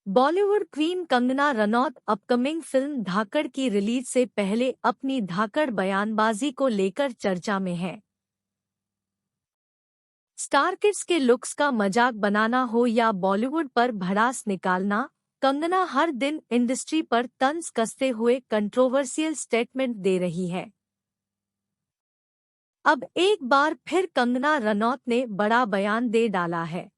Bollywood queen Kangana Ranaut upcoming film Dhaakad की release से पहले अपनी धाकड़ बयानबाजी को लेकर चर्चा में है। स्टार किड्स के लुक्स का मजाक बनाना हो या बॉलीवुड पर भड़ास निकालना, कंगना हर दिन इंडस्ट्री पर तंज कसते हुए कंट्रोवर्शियल स्टेटमेंट दे रही है। अब एक बार फिर कंगना रनौत ने बड़ा बयान दे डाला है।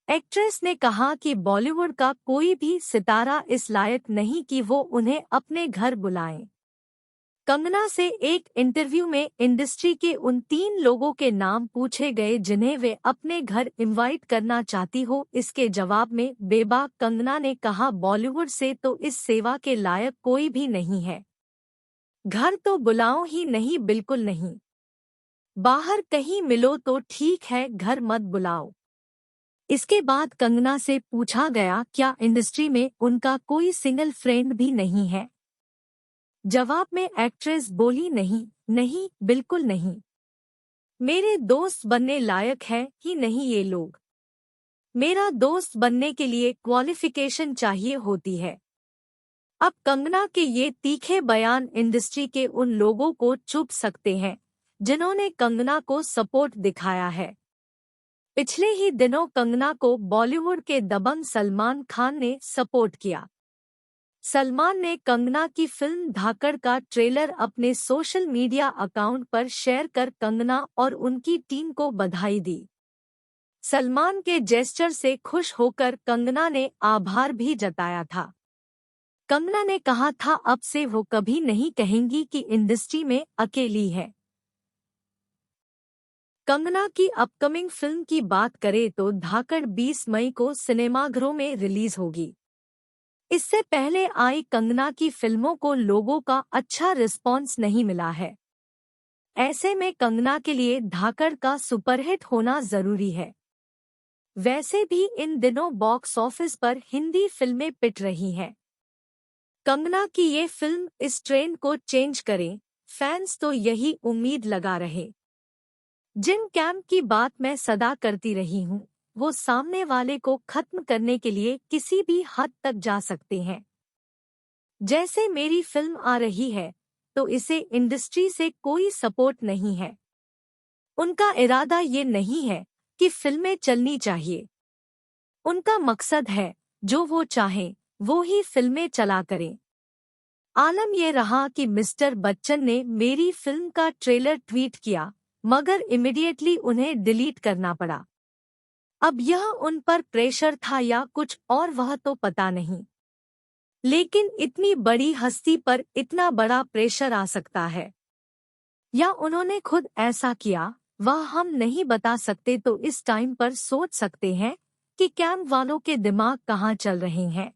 एक्ट्रेस ने कहा कि बॉलीवुड का कोई भी सितारा इस लायक नहीं कि वो उन्हें अपने घर बुलाएं। कंगना से एक इंटरव्यू में इंडस्ट्री के उन 3 लोगों के नाम पूछे गए जिन्हें वे अपने घर इनवाइट करना चाहती हो। इसके जवाब में बेबाक कंगना ने कहा, बॉलीवुड से तो इस सेवा के लायक कोई भी नहीं है। घर तो बुलाओ ही नहीं, बिल्कुल नहीं। बाहर कहीं मिलो तो ठीक है, घर मत बुलाओ। इसके बाद कंगना से पूछा गया क्या इंडस्ट्री में उनका कोई सिंगल फ्रेंड भी नहीं है। जवाब में एक्ट्रेस बोली, नहीं, बिल्कुल नहीं। मेरे दोस्त बनने लायक है ही नहीं ये लोग। मेरा दोस्त बनने के लिए क्वालिफिकेशन चाहिए होती है। अब कंगना के ये तीखे बयान इंडस्ट्री के उन लोगों को चुभ सकते हैं जिन्होंने कंगना को सपोर्ट दिखाया है। पिछले ही दिनों कंगना को बॉलीवुड के दबंग सलमान खान ने सपोर्ट किया। सलमान ने कंगना की फिल्म धाकड़ का ट्रेलर अपने सोशल मीडिया अकाउंट पर शेयर कर कंगना और उनकी टीम को बधाई दी। सलमान के जेस्चर से खुश होकर कंगना ने आभार भी जताया था। कंगना ने कहा था अब से वो कभी नहीं कहेंगी कि इंडस्ट्री में अकेली है। कंगना की अपकमिंग फिल्म की बात करें तो धाकड़ 20 मई को सिनेमाघरों में रिलीज होगी। इससे पहले आई कंगना की फिल्मों को लोगों का अच्छा रिस्पॉन्स नहीं मिला है। ऐसे में कंगना के लिए धाकड़ का सुपरहिट होना जरूरी है। वैसे भी इन दिनों बॉक्स ऑफिस पर हिंदी फिल्में पिट रही हैं। कंगना की ये फिल्म इस ट्रेंड को चेंज करे, फैंस तो यही उम्मीद लगा रहे। जिन कैंप की बात मैं सदा करती रही हूँ, वो सामने वाले को खत्म करने के लिए किसी भी हद तक जा सकते हैं। जैसे मेरी फिल्म आ रही है तो इसे इंडस्ट्री से कोई सपोर्ट नहीं है। उनका इरादा ये नहीं है कि फिल्में चलनी चाहिए। उनका मकसद है जो वो चाहें वो ही फिल्में चला करें। आलम ये रहा कि मिस्टर बच्चन ने मेरी फिल्म का ट्रेलर ट्वीट किया मगर इमीडिएटली उन्हें डिलीट करना पड़ा। अब यह उन पर प्रेशर था या कुछ और वह तो पता नहीं, लेकिन इतनी बड़ी हस्ती पर इतना बड़ा प्रेशर आ सकता है या उन्होंने खुद ऐसा किया, वह हम नहीं बता सकते। तो इस टाइम पर सोच सकते हैं कि कैंप वालों के दिमाग कहाँ चल रहे हैं।